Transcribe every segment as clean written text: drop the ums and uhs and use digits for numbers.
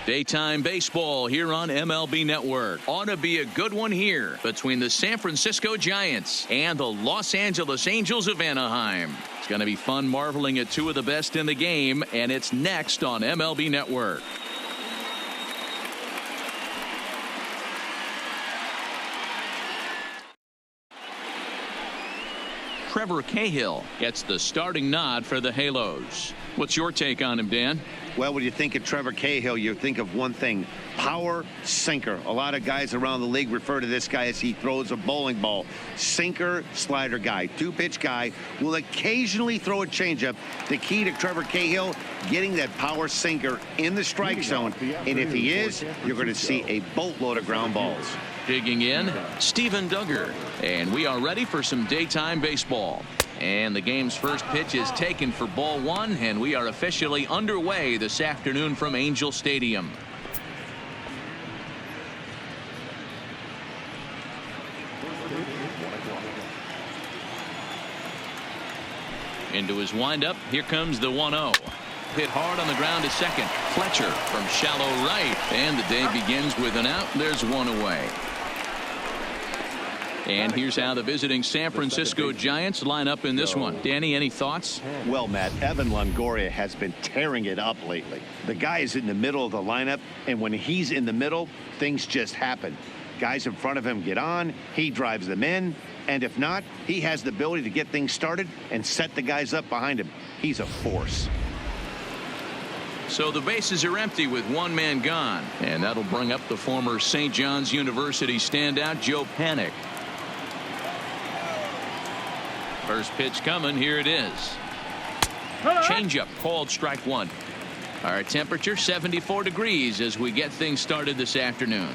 Daytime baseball here on MLB Network. Ought to be a good one here between the San Francisco Giants and the Los Angeles Angels of Anaheim. It's going to be fun marveling at two of the best in the game, and it's next on MLB Network. Trevor Cahill gets the starting nod for the Halos. What's your take on him, Dan? Well, when you think of Trevor Cahill, you think of one thing: power, sinker. A lot of guys around the league refer to this guy as he throws a bowling ball. Sinker, slider guy, two-pitch guy, will occasionally throw a changeup. The key to Trevor Cahill, getting that power sinker in the strike zone. And if he is, you're going to see a boatload of ground balls. Digging in, Stephen Duggar. And we are ready for some daytime baseball. And the game's first pitch is taken for ball one, and we are officially underway this afternoon from Angel Stadium. Into his windup, here comes the 1-0. Hit hard on the ground to second. Fletcher from shallow right, and the day begins with an out. There's one away. And here's how the visiting San Francisco Giants line up in this one. Danny, any thoughts? Well, Matt, Evan Longoria has been tearing it up lately. The guy is in the middle of the lineup, and when he's in the middle, things just happen. Guys in front of him get on, he drives them in, and if not, he has the ability to get things started and set the guys up behind him. He's a force. So the bases are empty with one man gone, and that'll bring up the former St. John's University standout Joe Panik. First pitch coming. Here it is. Changeup called strike one. Our temperature 74 degrees as we get things started this afternoon.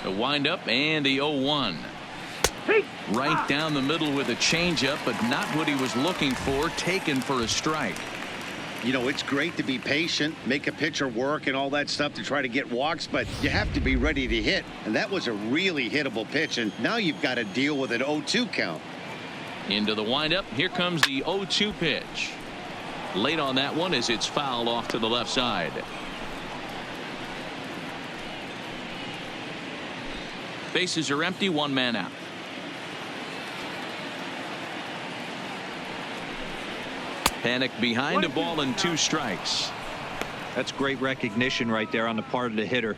The windup and the 0-1. Right down the middle with a changeup, but not what he was looking for. Taken for a strike. You know, it's great to be patient, make a pitcher work and all that stuff to try to get walks, but you have to be ready to hit. And that was a really hittable pitch, and now you've got to deal with an 0-2 count. Into the windup. Here comes the 0-2 pitch. Late on that one as it's fouled off to the left side. Bases are empty, one man out. Panik behind a ball and two strikes. That's great recognition right there on the part of the hitter.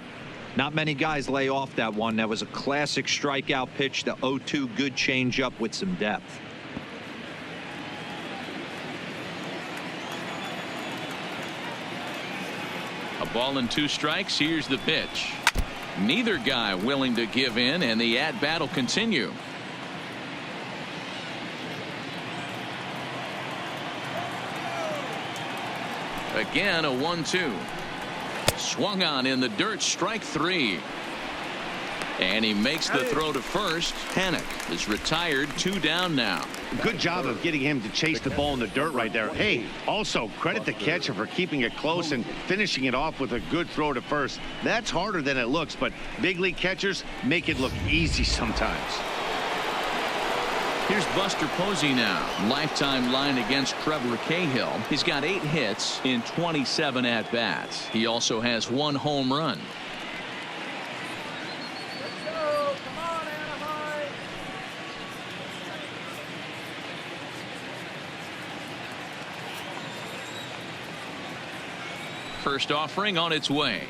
Not many guys lay off that one. That was a classic strikeout pitch. The 0-2 good changeup with some depth. A ball and two strikes. Here's the pitch. Neither guy willing to give in, and the at-bat will continue. Again, a 1-2. Swung on in the dirt, strike three. And he makes the throw to first. Panik is retired, two down now. Good job of getting him to chase the ball in the dirt right there. Hey, also credit the catcher for keeping it close and finishing it off with a good throw to first. That's harder than it looks, but big league catchers make it look easy sometimes. Here's Buster Posey now. Lifetime line against Trevor Cahill. He's got 8 hits in 27 at-bats. He also has 1 home run. Let's go. Come on, Anaheim. First offering on its way.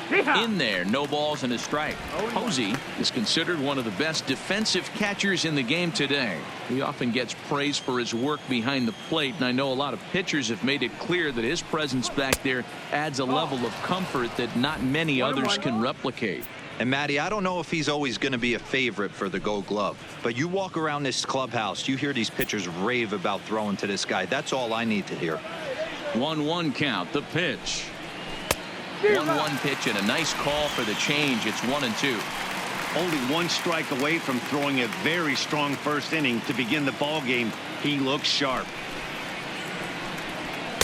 In there, no balls and a strike. Posey is considered one of the best defensive catchers in the game today. He often gets praise for his work behind the plate, and I know a lot of pitchers have made it clear that his presence back there adds a level of comfort that not many others can replicate. And Matty, I don't know if he's always going to be a favorite for the Gold Glove, but you walk around this clubhouse, you hear these pitchers rave about throwing to this guy. That's all I need to hear. 1-1 count. The pitch. 1-1 pitch and a nice call for the change. It's 1-2. Only 1 strike away from throwing a very strong first inning to begin the ball game. He looks sharp.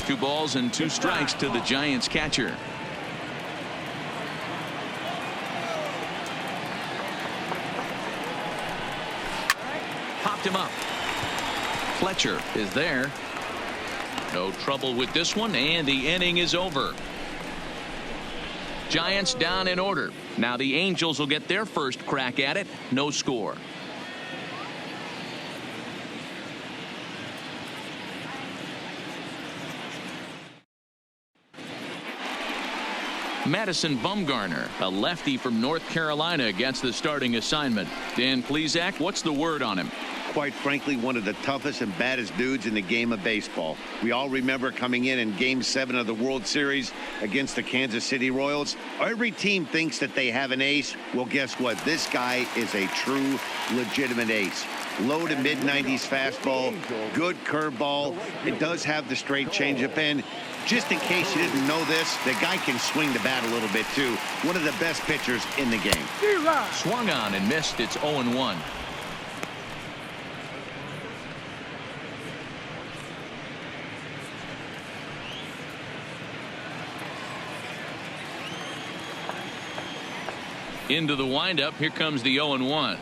2 balls and 2 strikes to the Giants catcher. Popped him up. Fletcher is there. No trouble with this one, and the inning is over. Giants down in order. Now the Angels will get their first crack at it. No score. Madison Bumgarner, a lefty from North Carolina, gets the starting assignment. Dan Plesac, what's the word on him? Quite frankly, one of the toughest and baddest dudes in the game of baseball. We all remember coming in Game 7 of the World Series against the Kansas City Royals. Every team thinks that they have an ace. Well, guess what? This guy is a true, legitimate ace. Low to mid-90s fastball, good curveball. It does have the straight changeup, and just in case you didn't know this, the guy can swing the bat a little bit too. One of the best pitchers in the game. Swung on and missed. It's 0-1. Into the windup. Here comes the 0-1.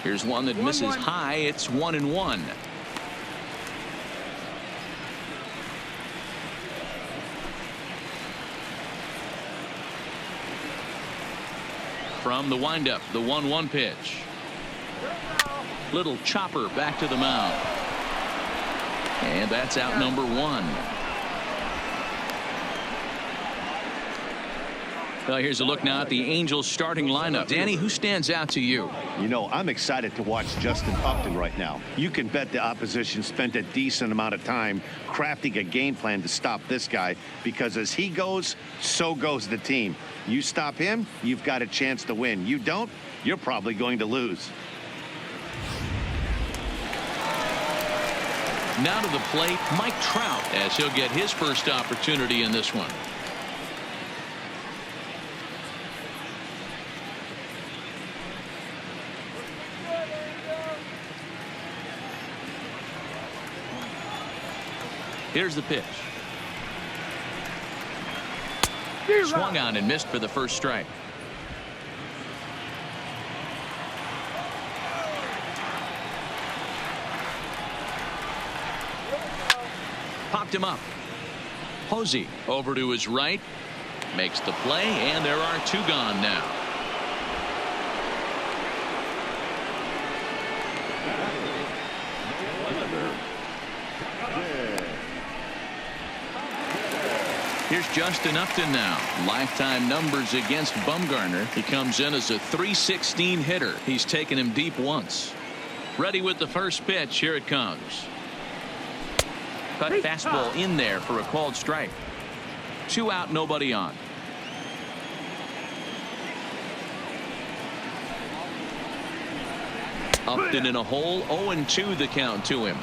Here's one that misses high. It's 1-1. From the windup, the 1-1 pitch. Little chopper back to the mound. And that's out number 1. Well, here's a look now at the Angels starting lineup. Danny, who stands out to you? You know, I'm excited to watch Justin Upton right now. You can bet the opposition spent a decent amount of time crafting a game plan to stop this guy, because as he goes, so goes the team. You stop him, you've got a chance to win. You don't, you're probably going to lose. Now to the plate, Mike Trout, as he'll get his first opportunity in this one. Here's the pitch. Swung on and missed for the first strike. Popped him up. Posey over to his right. Makes the play, and there are 2 gone now. Here's Justin Upton now. Lifetime numbers against Bumgarner. He comes in as a .316 hitter. He's taken him deep once. Ready with the first pitch. Here it comes. Cut fastball in there for a called strike. 2 out, nobody on. Upton in a hole. 0-2 the count to him.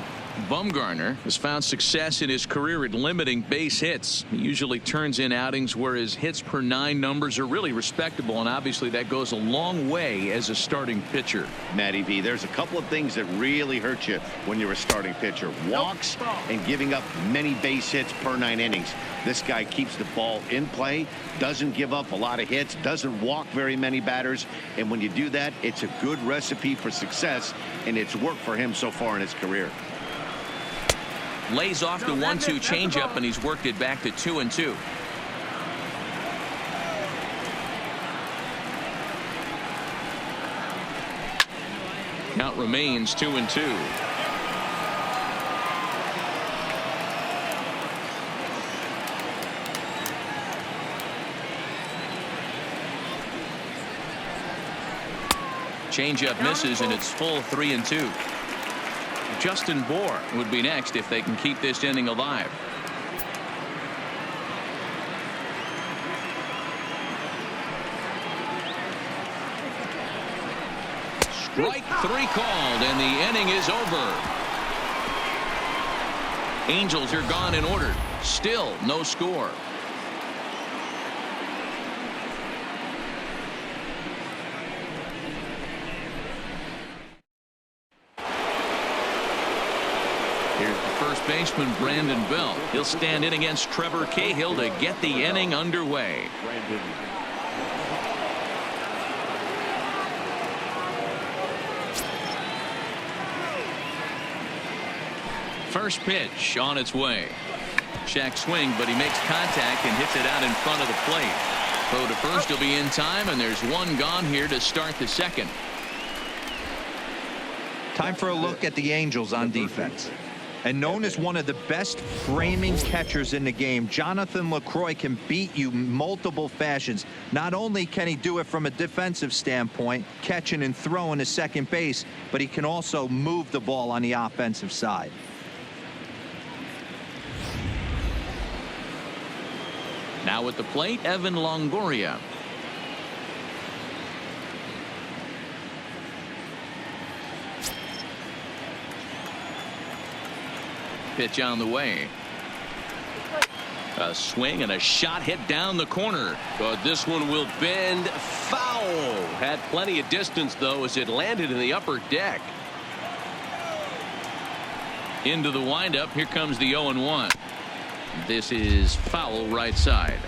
Bumgarner has found success in his career at limiting base hits. He usually turns in outings where his hits per 9 numbers are really respectable, and obviously that goes a long way as a starting pitcher. Matty V, there's a couple of things that really hurt you when you're a starting pitcher. Walks and giving up many base hits per 9 innings. This guy keeps the ball in play, doesn't give up a lot of hits, doesn't walk very many batters, and when you do that, it's a good recipe for success, and it's worked for him so far in his career. Lays off the 1-2 changeup, and he's worked it back to 2-2. Count remains 2-2. Changeup misses, and it's full 3-2. Justin Bour would be next if they can keep this inning alive. Strike 3 called, and the inning is over. Angels are gone in order. Still no score. Here's the first baseman, Brandon Belt. He'll stand in against Trevor Cahill to get the inning underway. First pitch on its way. Check swing, but he makes contact and hits it out in front of the plate. Throw to first will be in time, and there's one gone here to start the second. Time for a look at the Angels on defense. And known as one of the best framing catchers in the game, Jonathan Lucroy can beat you multiple fashions. Not only can he do it from a defensive standpoint, catching and throwing to second base, but he can also move the ball on the offensive side. Now at the plate, Evan Longoria. Pitch on the way. A swing and a shot hit down the corner. But this one will bend foul. Had plenty of distance, though, as it landed in the upper deck. Into the windup. Here comes the 0-1. This is foul right side.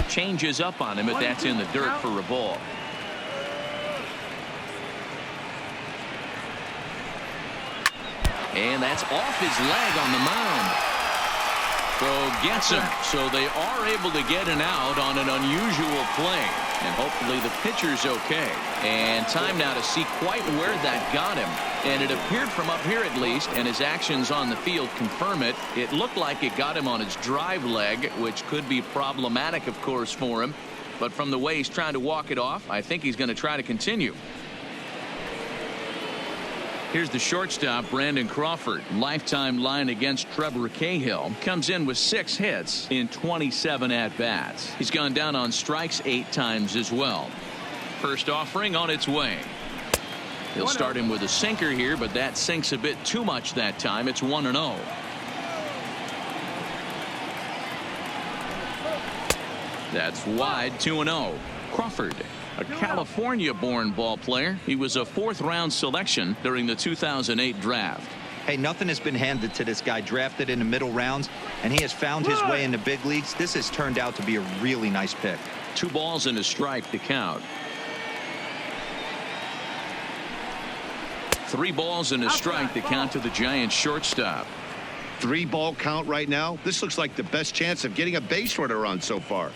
Changes up on him, but that's in the dirt for a ball. And that's off his leg on the mound. So gets him. So they are able to get an out on an unusual play. And hopefully the pitcher's okay. And time now to see quite where that got him. And it appeared from up here at least, and his actions on the field confirm it. It looked like it got him on his drive leg, which could be problematic, of course, for him. But from the way he's trying to walk it off, I think he's going to try to continue. Here's the shortstop, Brandon Crawford. Lifetime line against Trevor Cahill. Comes in with 6 hits in 27 at-bats. He's gone down on strikes 8 times as well. First offering on its way. He'll start him with a sinker here, but that sinks a bit too much that time. It's 1-0. That's wide, 2-0. Crawford, a California-born ball player. He was a 4th-round selection during the 2008 draft. Hey, nothing has been handed to this guy. Drafted in the middle rounds, and he has found his way in the big leagues. This has turned out to be a really nice pick. 2 balls and a strike to count. 3 balls and a strike to count to the Giants shortstop. 3-ball count right now. This looks like the best chance of getting a base runner run so far.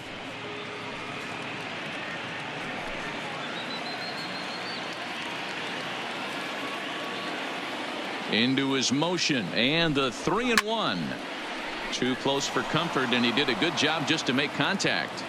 Into his motion, and the 3-1. Too close for comfort, and he did a good job just to make contact.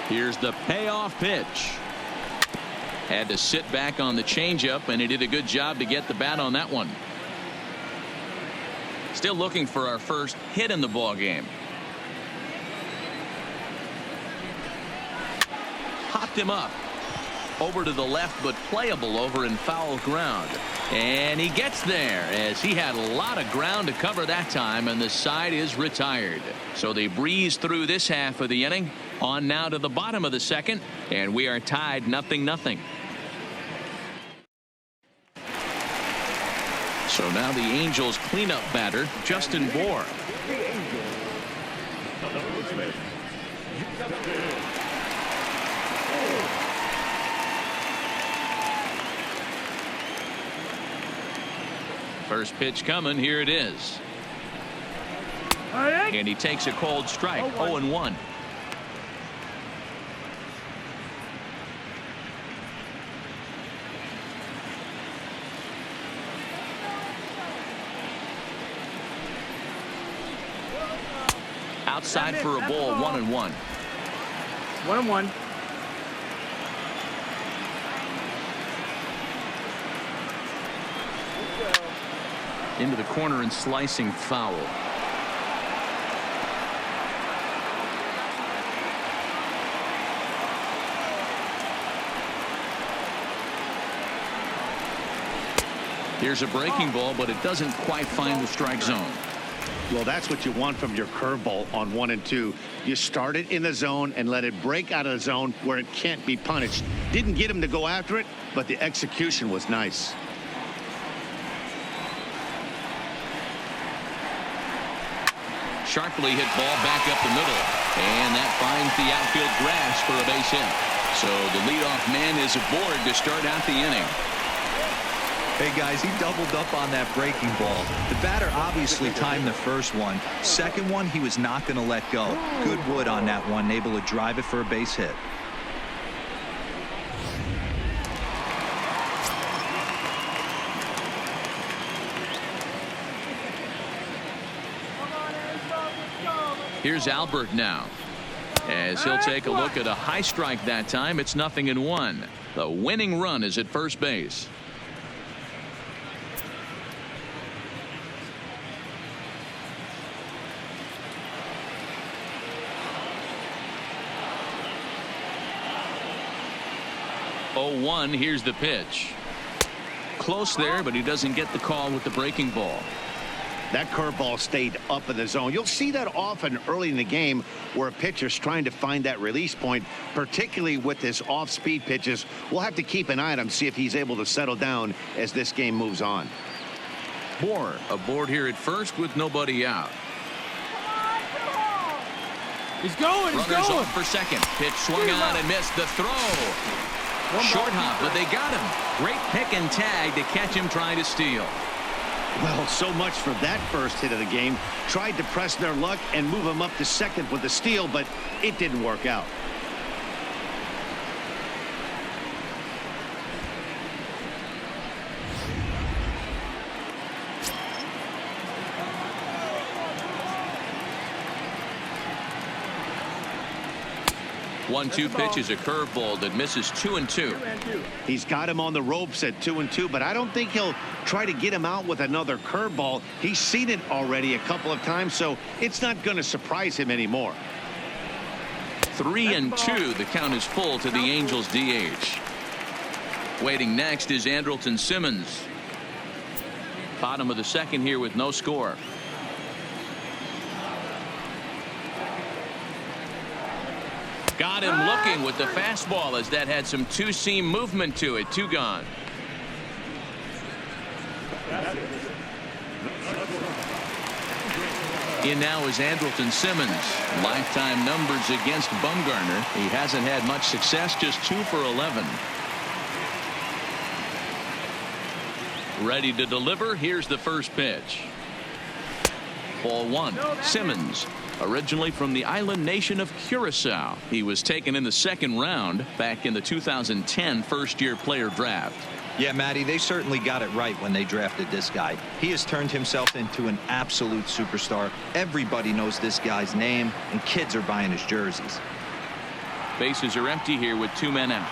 Here's the payoff pitch. Had to sit back on the changeup, and he did a good job to get the bat on that one. Still looking for our first hit in the ball game. Hopped him up. Over to the left, but playable over in foul ground. And he gets there, as he had a lot of ground to cover that time, and the side is retired. So they breeze through this half of the inning. On now to the bottom of the second, and we are tied 0-0. So now the Angels cleanup batter, Justin Bohr. First pitch coming. Here it is. And he takes a cold strike. 0-1. Outside for a ball. 1-1. 1-1. Into the corner and slicing foul. Here's a breaking ball, but it doesn't quite find the strike zone. Well, that's what you want from your curveball on 1 and 2. You start it in the zone and let it break out of the zone where it can't be punished. Didn't get him to go after it, but the execution was nice. Sharply hit ball back up the middle, and that finds the outfield grass for a base hit. So the leadoff man is aboard to start out the inning. Hey guys, he doubled up on that breaking ball. The batter obviously timed the first one. Second one, he was not going to let go. Good wood on that one, able to drive it for a base hit. Here's Albert now, as he'll take a look at a high strike that time. It's 0-1. The winning run is at first base. Oh, 1. Here's the pitch. Close there, but he doesn't get the call with the breaking ball. That curveball stayed up in the zone. You'll see that often early in the game where a pitcher's trying to find that release point, particularly with his off-speed pitches. We'll have to keep an eye on him, see if he's able to settle down as this game moves on. Moore aboard here at first with nobody out. He's going. He's Runners going. off for second. Pitch swung on and missed the throw. Short hop, but they got him. Great pick and tag to catch him trying to steal. Well, so much for that first hit of the game. Tried to press their luck and move him up to second with the steal, but it didn't work out. One-two pitch is a curveball that misses 2-2. He's got him on the ropes at 2-2, but I don't think he'll try to get him out with another curveball. He's seen it already a couple of times, so it's not going to surprise him anymore. 3-2. The count is full to the Angels DH. Waiting next is Andrelton Simmons. Bottom of the second here with no score. Got him looking with the fastball, as that had some two-seam movement to it. 2 gone. In now is Andrelton Simmons. Lifetime numbers against Bumgarner. He hasn't had much success, just 2 for 11. Ready to deliver. Here's the first pitch. Ball 1. Simmons, originally from the island nation of Curacao. He was taken in the second round back in the 2010 first-year player draft. Yeah, Matty, they certainly got it right when they drafted this guy. He has turned himself into an absolute superstar. Everybody knows this guy's name, and kids are buying his jerseys. Bases are empty here with 2 men out.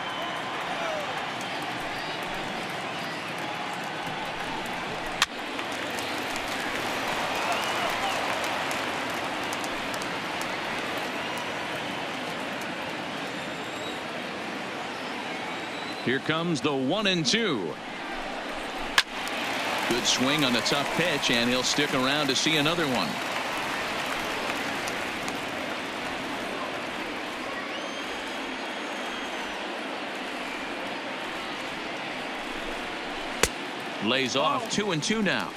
Here comes the 1-2. Good swing on a tough pitch, and he'll stick around to see another one. Lays off. 2-2 now.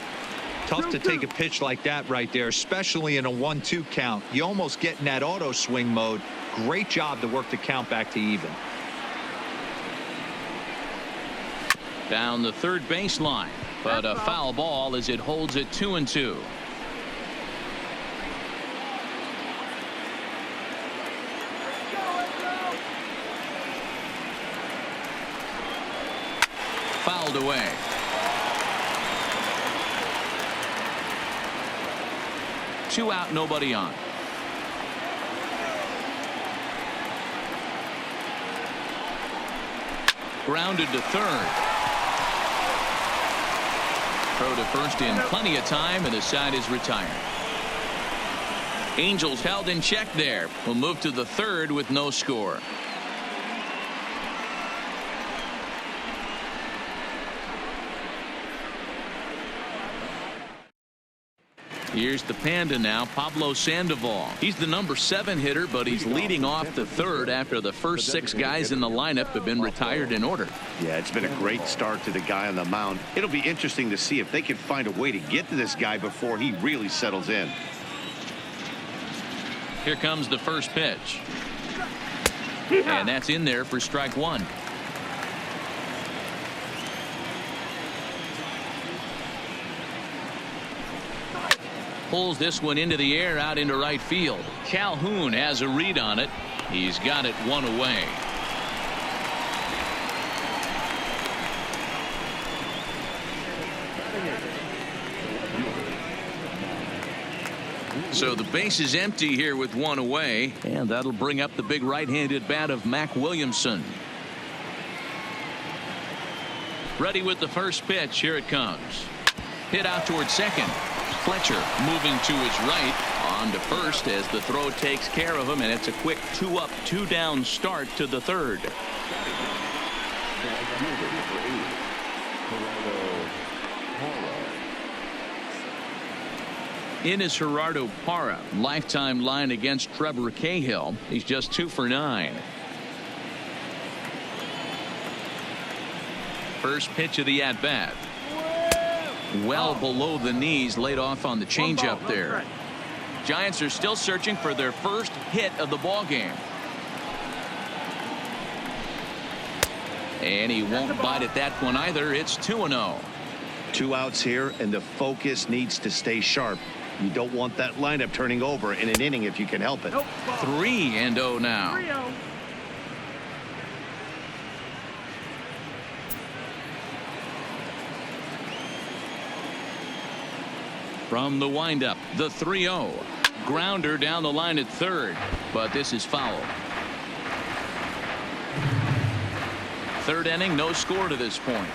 Tough to take a pitch like that right there, especially in a 1-2 count. You almost get in that auto swing mode. Great job to work the count back to even. Down the third baseline, but a foul ball as it holds it 2-2. Fouled away. Two out, nobody on. Grounded to third. Throw to first in plenty of time, and the side is retired. Angels held in check there. Will move to the third with no score. Here's the Panda now, Pablo Sandoval. He's the number 7 hitter, but he's leading off the third after the first 6 guys in the lineup have been retired in order. Yeah, it's been a great start to the guy on the mound. It'll be interesting to see if they can find a way to get to this guy before he really settles in. Here comes the first pitch. And that's in there for strike 1. Pulls this one into the air out into right field. Calhoun has a read on it. He's got it 1 away. So the base is empty here with 1 away, and that'll bring up the big right-handed bat of Mac Williamson. Ready with the first pitch. Here it comes. Hit out towards second. Fletcher moving to his right, on to first as the throw takes care of him, and it's a quick 2-up, 2-down start to the third. In is Gerardo Parra, lifetime line against Trevor Cahill. He's just 2 for 9. First pitch of the at-bat. Well below the knees, laid off on the changeup there. Giants are still searching for their first hit of the ball game. And he won't bite at that one either. It's 2-0. 2 outs here, and the focus needs to stay sharp. You don't want that lineup turning over in an inning if you can help it. 3-0 now. 3-0. From the windup, the 3-0. Grounder down the line at third, but this is foul. Third inning, no score to this point.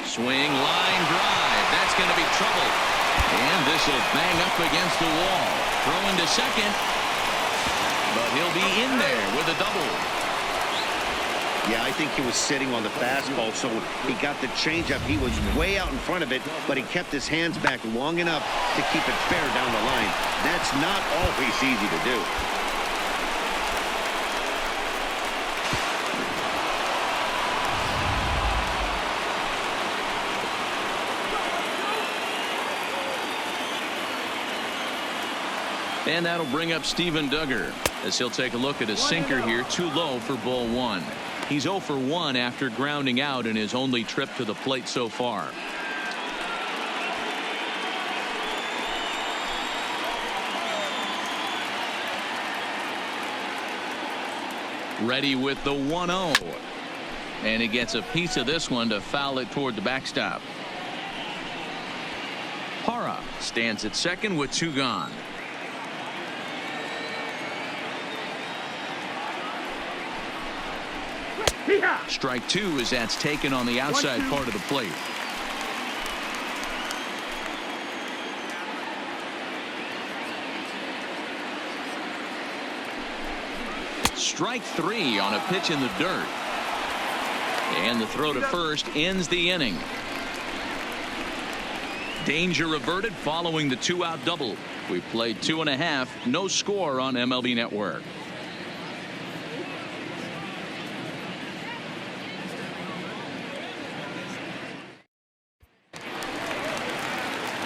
Swing, line drive. That's going to be trouble. And this will bang up against the wall. Throwing to second. But he'll be in there with a double. Yeah, I think he was sitting on the fastball, so he got the changeup. He was way out in front of it, but he kept his hands back long enough to keep it fair down the line. That's not always easy to do. And that'll bring up Steven Duggar as he'll take a look at his sinker here. Too low for ball 1. He's 0 for 1 after grounding out in his only trip to the plate so far. Ready with the 1-0. And he gets a piece of this one to foul it toward the backstop. Parra stands at second with 2 gone. Strike 2 as that's taken on the outside part of the plate. Strike 3 on a pitch in the dirt. And the throw to first ends the inning. Danger averted following the 2-out double. We played 2.5. No score on MLB Network.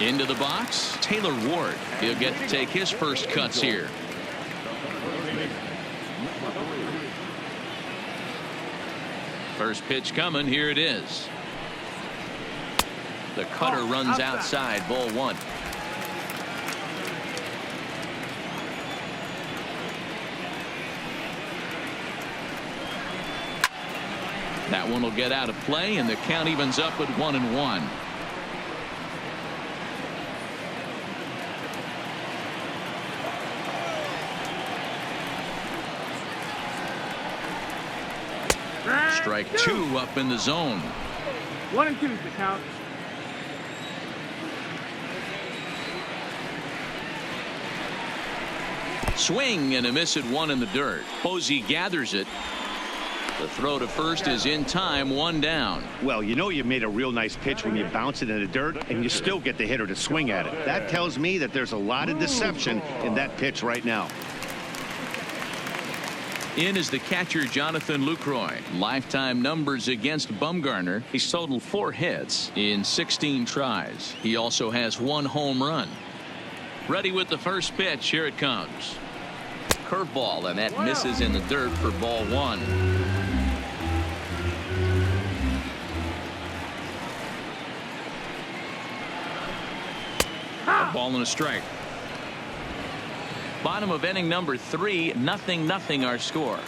Into the box, Taylor Ward. He'll get to take his first cuts here. First pitch coming. Here it is. The cutter runs outside. Ball 1. That one will get out of play, and the count evens up at 1-1. Strike 2 up in the zone. 1-2 the count. Swing and a miss at 1 in the dirt. Posey gathers it. The throw to first is in time, 1 down. Well, you know you made a real nice pitch when you bounce it in the dirt and you still get the hitter to swing at it. That tells me that there's a lot of deception in that pitch right now. In is the catcher, Jonathan Lucroy. Lifetime numbers against Bumgarner. He's totaled 4 hits in 16 tries. He also has 1 home run. Ready with the first pitch. Here it comes. Curveball, and that misses in the dirt for ball 1. A ball and a strike. Bottom of inning number 3, 0-0 our score.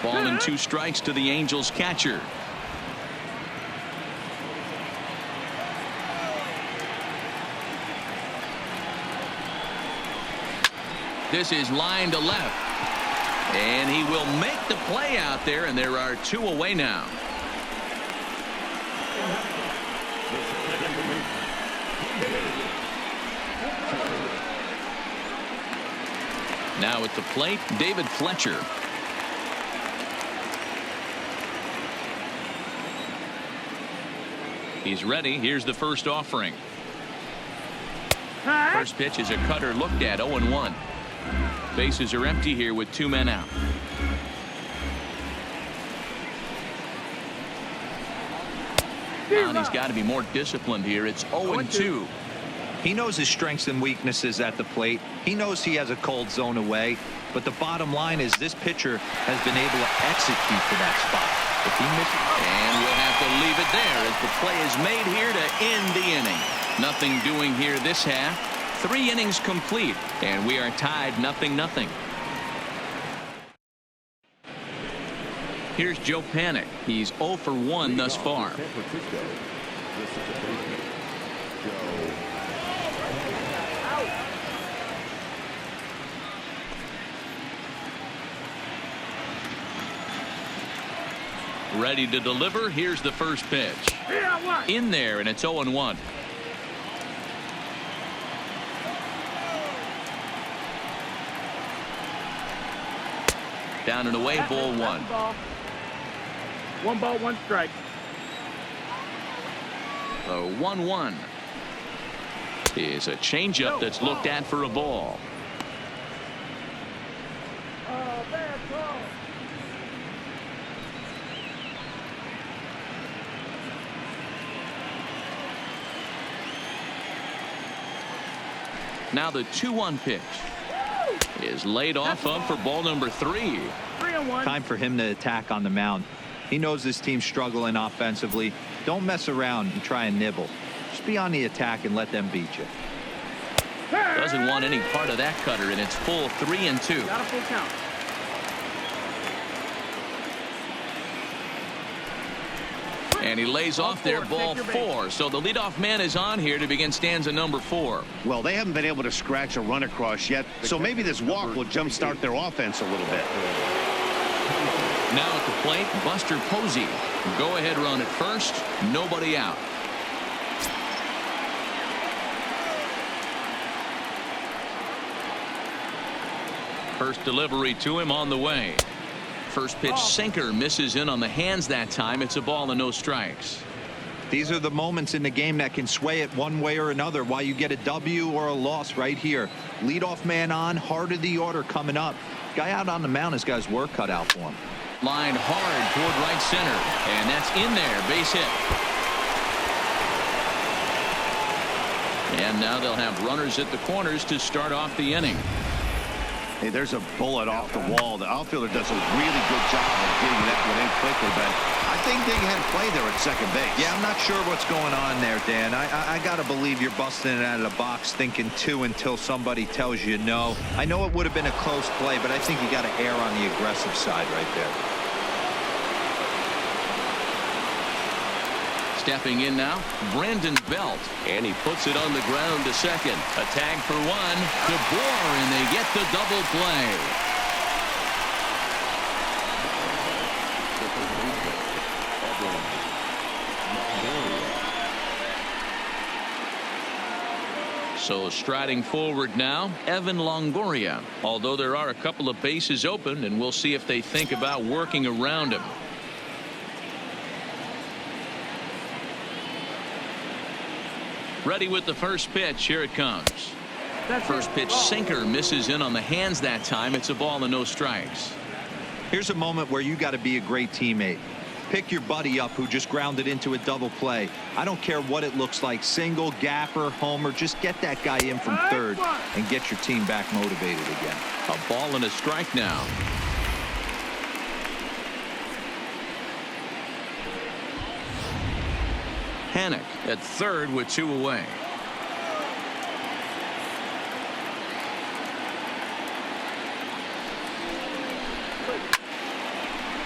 Ball and 2 strikes to the Angels catcher. This is line to left. And he will make the play out there, and there are 2 away now. Now at the plate, David Fletcher. He's ready. Here's the first offering. First pitch is a cutter looked at, 0-1. Bases are empty here with 2 men out. Now he's got to be more disciplined here. It's 0-2. He knows his strengths and weaknesses at the plate. He knows he has a cold zone away. But the bottom line is this pitcher has been able to execute to that spot. If he misses, and we'll have to leave it there as the play is made here to end the inning. Nothing doing here this half. 3 innings complete, and we are tied 0-0. Here's Joe Panik. He's 0 for 1 thus far. Ready to deliver. Here's the first pitch. In there, and it's 0-1. Down and away, ball 1. 1 ball, 1 strike. The 1-1 is a changeup that's looked at for a ball. Bad call. Now the 2-1 pitch is laid off up for ball number 3. 3-1. time for him to attack on the mound. He knows this team's struggling offensively. Don't mess around and try and nibble. Just be on the attack and let them beat you. Doesn't want any part of that cutter, and it's full 3-2. Got a full count. And he lays off there, ball 4. So the leadoff man is on here to begin stanza number 4. Well, they haven't been able to scratch a run across yet, so maybe this walk will jumpstart their offense a little bit. Now at the plate, Buster Posey. Go ahead run at first. Nobody out. First delivery to him on the way. First pitch sinker misses in on the hands that time. It's a ball and no strikes. These are the moments in the game that can sway it one way or another. Why you get a W or a loss right here. Leadoff man on, heart of the order coming up. Guy out on the mound has got his work cut out for him. Line hard toward right center, and that's in there. Base hit. And now they'll have runners at the corners to start off the inning. Hey, there's a bullet off the wall. The outfielder does a really good job of getting that one in quickly, but I think they had a play there at second base. Yeah, I'm not sure what's going on there, Dan. I got to believe you're busting it out of the box thinking 2 until somebody tells you no. I know it would have been a close play, but I think you got to err on the aggressive side right there. Stepping in now, Brandon Belt, and he puts it on the ground to second. A tag for 1 to Bohr, and they get the double play. So striding forward now, Evan Longoria. Although there are a couple of bases open, and we'll see if they think about working around him. Ready with the first pitch. Here it comes. First pitch sinker misses in on the hands that time. It's a ball and no strikes. Here's a moment where you got to be a great teammate. Pick your buddy up who just grounded into a double play. I don't care what it looks like, single, gapper, homer, just get that guy in from third and get your team back motivated again. A ball and a strike now. Hannock at third with 2 away.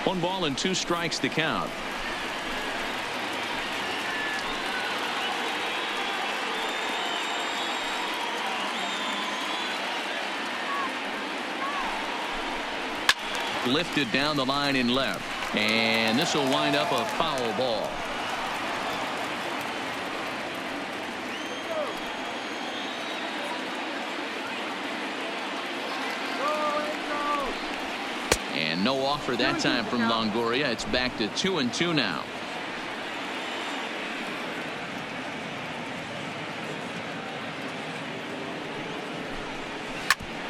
One ball and 2 strikes to count. Lifted down the line in left, and this will wind up a foul ball. And no offer that time from Longoria. It's back to 2-2 now.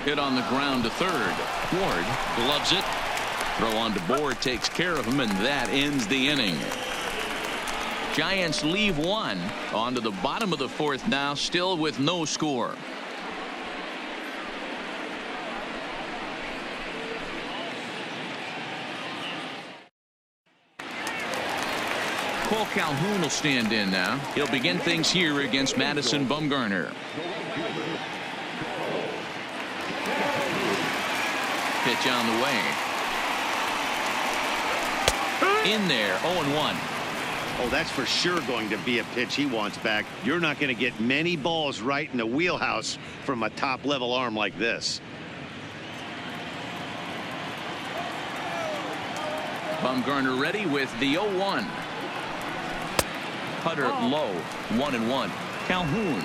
Hit on the ground to third. Ward gloves it. Throw on to Board takes care of him, and that ends the inning. Giants leave one. On to the bottom of the 4th now, still with no score. Cole Calhoun will stand in now. He'll begin things here against Madison Bumgarner. Pitch on the way. In there, 0-1. Oh, that's for sure going to be a pitch he wants back. You're not going to get many balls right in the wheelhouse from a top-level arm like this. Bumgarner ready with the 0-1. Cutter low, 1-1. Calhoun,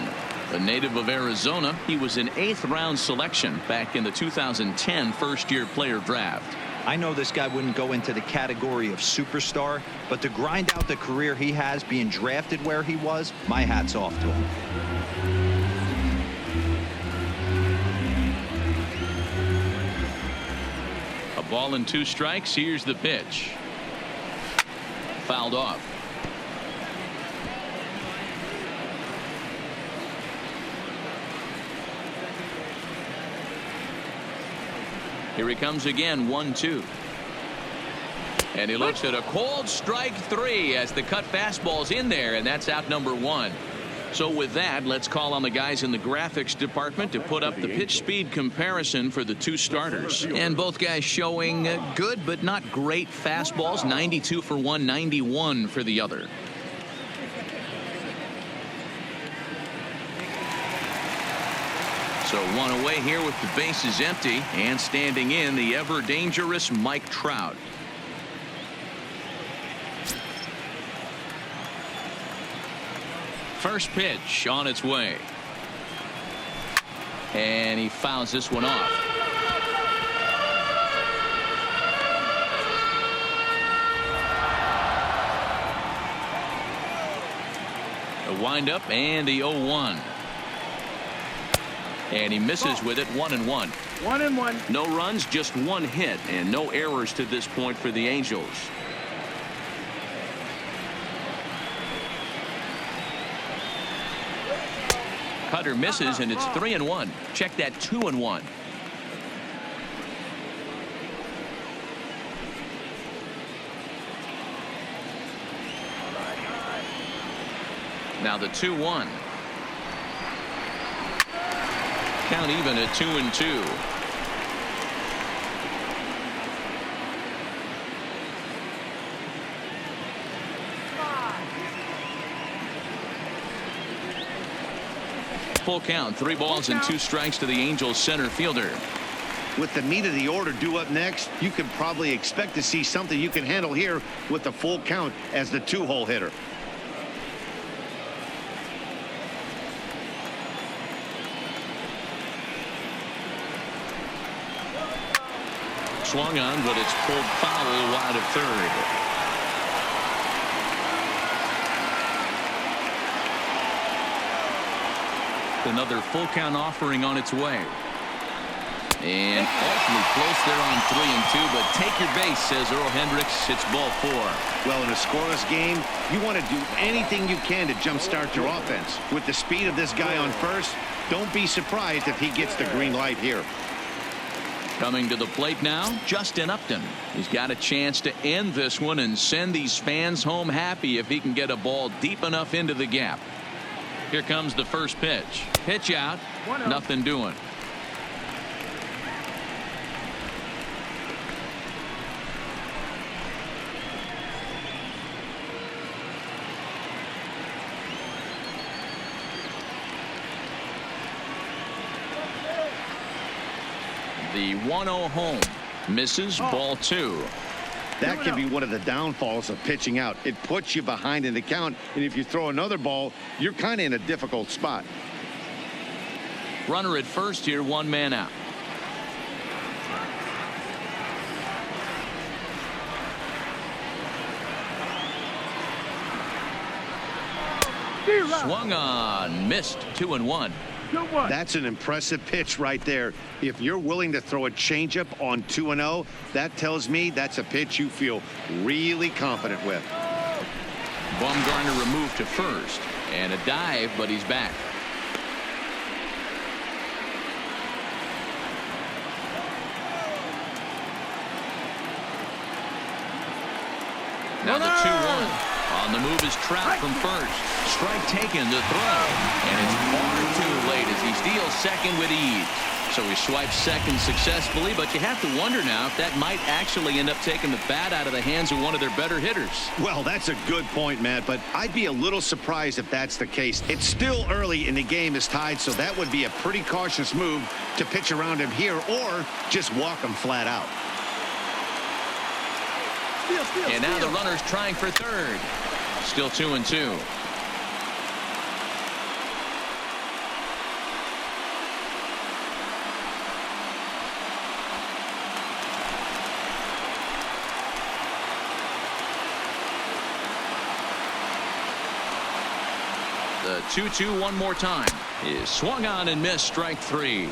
a native of Arizona. He was an 8th-round selection back in the 2010 first-year player draft. I know this guy wouldn't go into the category of superstar, but to grind out the career he has being drafted where he was, my hat's off to him. A ball and 2 strikes. Here's the pitch. Fouled off. Here he comes again, 1-2. And he looks at a cold strike 3 as the cut fastball's in there, and that's out number 1. So with that, let's call on the guys in the graphics department to put up the pitch speed comparison for the 2 starters. And both guys showing good but not great fastballs. 92 for one, 91 for the other. So 1 away here with the bases empty, and standing in the ever dangerous Mike Trout. First pitch on its way. And he fouls this one off. A windup and the 0-1. And he misses with it, 1-1. 1-1. No runs, just 1 hit, and no errors to this point for the Angels. Cutter misses, and it's 3-1. Check that, 2-1. Now the 2-1. Count even at 2-2. Full count, 3 balls and 2 strikes to the Angels center fielder. With the meat of the order due up next, you can probably expect to see something you can handle here with the full count as the 2-hole hitter. swung on, but it's pulled foul wide of third. Another full count offering on its way. And awfully close there on 3-2, but take your base, says Earl Hendricks. It's ball 4. Well, in a scoreless game, you want to do anything you can to jumpstart your offense. With the speed of this guy on first, don't be surprised if he gets the green light here. Coming to the plate now, Justin Upton. He's got a chance to end this one and send these fans home happy if he can get a ball deep enough into the gap. Here comes the first pitch. Pitch out. Nothing doing. The 1-0 home. Misses. Ball 2. That can be one of the downfalls of pitching out. It puts you behind in the count, and if you throw another ball, you're kind of in a difficult spot. Runner at first here, 1 man out. Swung on, missed. 2-1. That's an impressive pitch right there. If you're willing to throw a changeup on 2-0, that tells me that's a pitch you feel really confident with. Bumgarner removed to first, and a dive, but he's back. Now the 2-1. On the move is Trout from first. Strike taken to throw. And it's far too late as he steals second with ease. So he swipes second successfully, but you have to wonder now if that might actually end up taking the bat out of the hands of one of their better hitters. Well, that's a good point, Matt, but I'd be a little surprised if that's the case. It's still early and the game is tied, so that would be a pretty cautious move to pitch around him here or just walk him flat out. And now the runner's trying for third. Still 2-2. The 2-2 one more time is swung on and missed. Strike 3.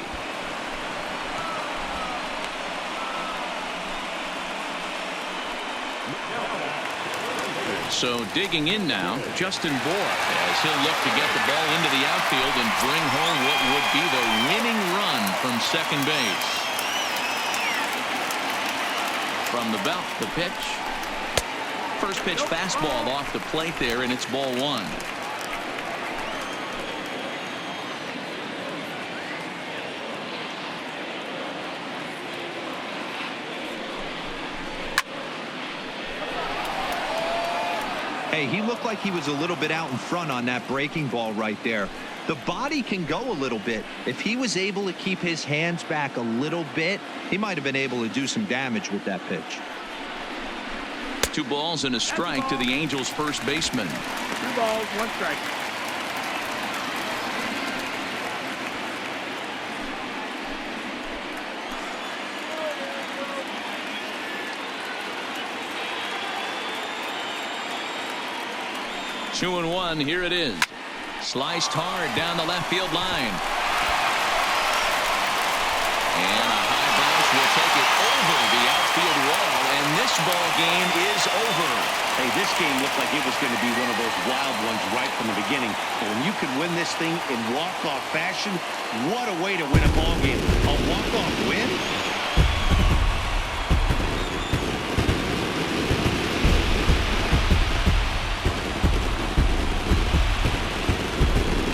So digging in now, Justin Bour, as he'll look to get the ball into the outfield and bring home what would be the winning run from second base. From the belt, the pitch. First pitch fastball off the plate there, and it's ball 1. Hey, he looked like he was a little bit out in front on that breaking ball right there. The body can go a little bit. If he was able to keep his hands back a little bit, he might have been able to do some damage with that pitch. 2 balls and a strike to the Angels' first baseman. 2 balls, 1 strike. Two and 1. Here it is. Sliced hard down the left field line. And a high bounce will take it over the outfield wall, and this ball game is over. Hey, this game looked like it was going to be one of those wild ones right from the beginning. But when you could win this thing in walk-off fashion, what a way to win a ball game. A walk-off win?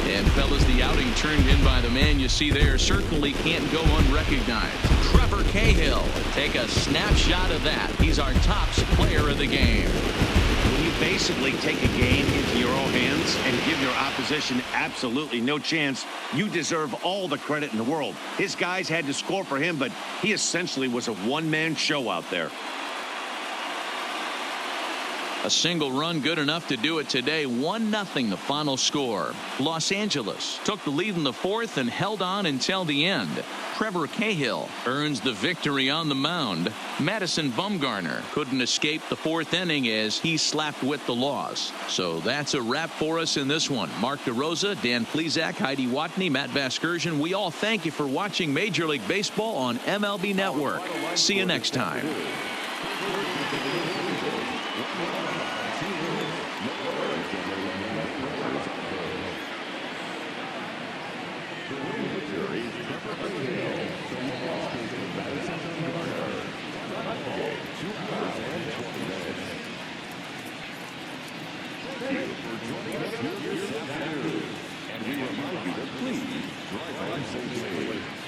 And fellas, the outing turned in by the man you see there certainly can't go unrecognized. Trevor Cahill, take a snapshot of that. He's our top player of the game. When you basically take a game into your own hands and give your opposition absolutely no chance, you deserve all the credit in the world. His guys had to score for him, but he essentially was a one-man show out there. A single run good enough to do it today. 1-0 the final score. Los Angeles took the lead in the fourth and held on until the end. Trevor Cahill earns the victory on the mound. Madison Bumgarner couldn't escape the fourth inning as he slapped with the loss. So that's a wrap for us in this one. Mark DeRosa, Dan Plesac, Heidi Watney, Matt Vasgersian. We all thank you for watching Major League Baseball on MLB Network. See you next time. And we remind you to please drive by safely.